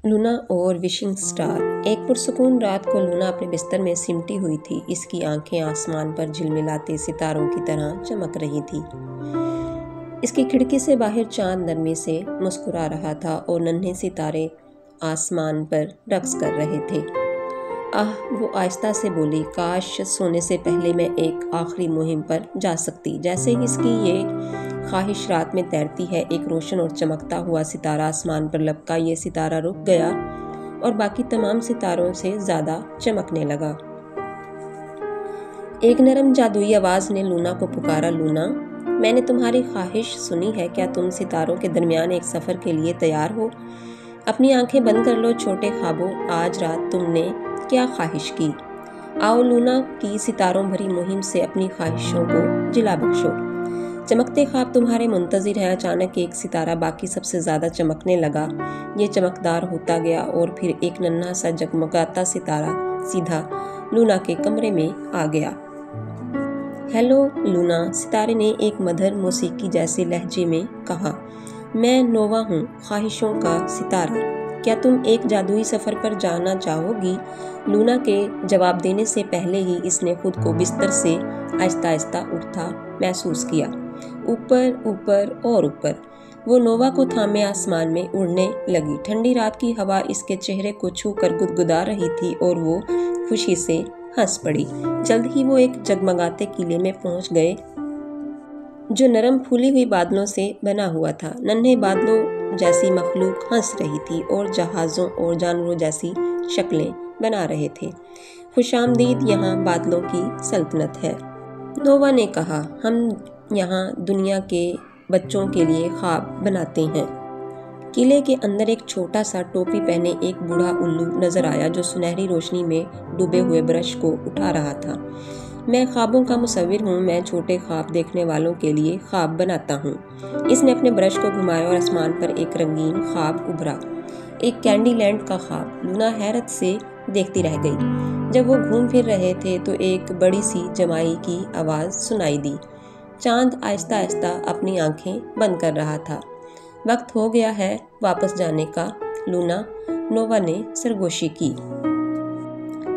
لونا اور wishing star. ایک پرسکون رات کو لونا اپنے بستر میں سمٹی ہوئی تھی۔ اس کی آنکھیں آسمان پر جھلملاتے ستاروں کی طرح چمک رہی تھی۔ اس کی کھڑکی سے باہر چاند نرمی سے مسکرا رہا تھا اور ننھے ستارے آسمان پر رقص کر رہے تھے۔ وہ آہستہ سے بولی، کاش سونے سے پہلے میں ایک آخری مہم پر جا سکتی۔ جیسے ہی اس کی یہ خواہش رات میں تیرتی ہے، ایک روشن اور چمکتا ہوا ستارہ آسمان پر لپکا۔ یہ ستارہ رک گیا اور باقی تمام ستاروں سے زیادہ چمکنے لگا۔ ایک نرم جادوئی آواز نے لونا کو پکارا، لونا، میں نے تمہاری خواہش سنی ہے، کیا تم ستاروں کے درمیان ایک سفر کے لیے تیار ہو؟ اپنی آنکھیں بند کر لو چھوٹے خوابوں، آج رات تم نے کیا خواہش کی؟ آؤ لونا کی ستاروں بھری مہم سے اپنی خواہشوں کو جلا بخشو۔ چمکتے خواب تمہارے منتظر ہیں۔ اچانک ایک ستارہ باقی سب سے زیادہ چمکنے لگا۔ یہ چمکدار ہوتا گیا اور پھر ایک ننھا سا جگمگاتا ستارہ سیدھا لونا کے کمرے میں آ گیا۔ ہیلو لونا، ستارے نے ایک مدھر موسیقی جیسے لہجے میں کہا۔ میں نووا ہوں، خواہشوں کا ستارہ۔ کیا تم ایک جادوئی سفر پر جانا چاہو گی؟ لونا کے جواب دینے سے پہلے ہی اس نے خود کو بستر سے آہستہ آہستہ اٹھتا محسوس کیا۔ اوپر اوپر اور اوپر وہ نووا کو تھامے آسمان میں اڑنے لگی۔ ٹھنڈی رات کی ہوا اس کے چہرے کو چھو کر گدگدا رہی تھی اور وہ خوشی سے ہنس پڑی۔ جلد ہی وہ ایک جگمگاتے قلعے میں پہنچ گئے جو نرم پھولی ہوئی بادلوں سے بنا ہوا تھا۔ ننھے بادلوں جیسی مخلوق ہنس رہی تھی اور جہازوں اور جانوروں جیسی شکلیں بنا رہے تھے۔ خوش آمدید، یہاں بادلوں کی سلطنت ہے، نووا نے کہا۔ ہم یہاں دنیا کے بچوں کے لیے خواب بناتے ہیں۔ قلعے کے اندر ایک چھوٹا سا ٹوپی پہنے ایک بوڑھا الو نظر آیا جو سنہری روشنی میں ڈوبے ہوئے برش کو اٹھا رہا تھا۔ میں خوابوں کا مصور ہوں، میں چھوٹے خواب دیکھنے والوں کے لیے خواب بناتا ہوں۔ اس نے اپنے برش کو گھمایا اور آسمان پر ایک رنگین خواب ابھرا، ایک کینڈی لینڈ کا خواب۔ لونا حیرت سے دیکھتی رہ گئی۔ جب وہ گھوم پھر رہے تھے تو ایک بڑی سی جمائی کی آواز سنائی دی۔ چاند آہستہ آہستہ اپنی آنکھیں بند کر رہا تھا۔ وقت ہو گیا ہے واپس جانے کا لونا، نووا نے سرگوشی کی۔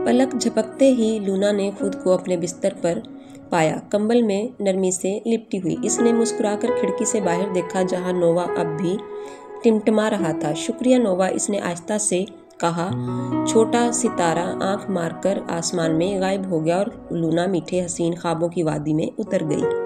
پلک جھپکتے ہی لونا نے خود کو اپنے بستر پر پایا، کمبل میں نرمی سے لپٹی ہوئی۔ اس نے مسکرا کر کھڑکی سے باہر دیکھا جہاں نووا اب بھی ٹمٹما رہا تھا۔ شکریہ نووا، اس نے آہستہ سے کہا۔ چھوٹا ستارہ آنکھ مار کر آسمان میں غائب ہو گیا اور لونا میٹھے حسین خوابوں کی وادی میں اتر گئی۔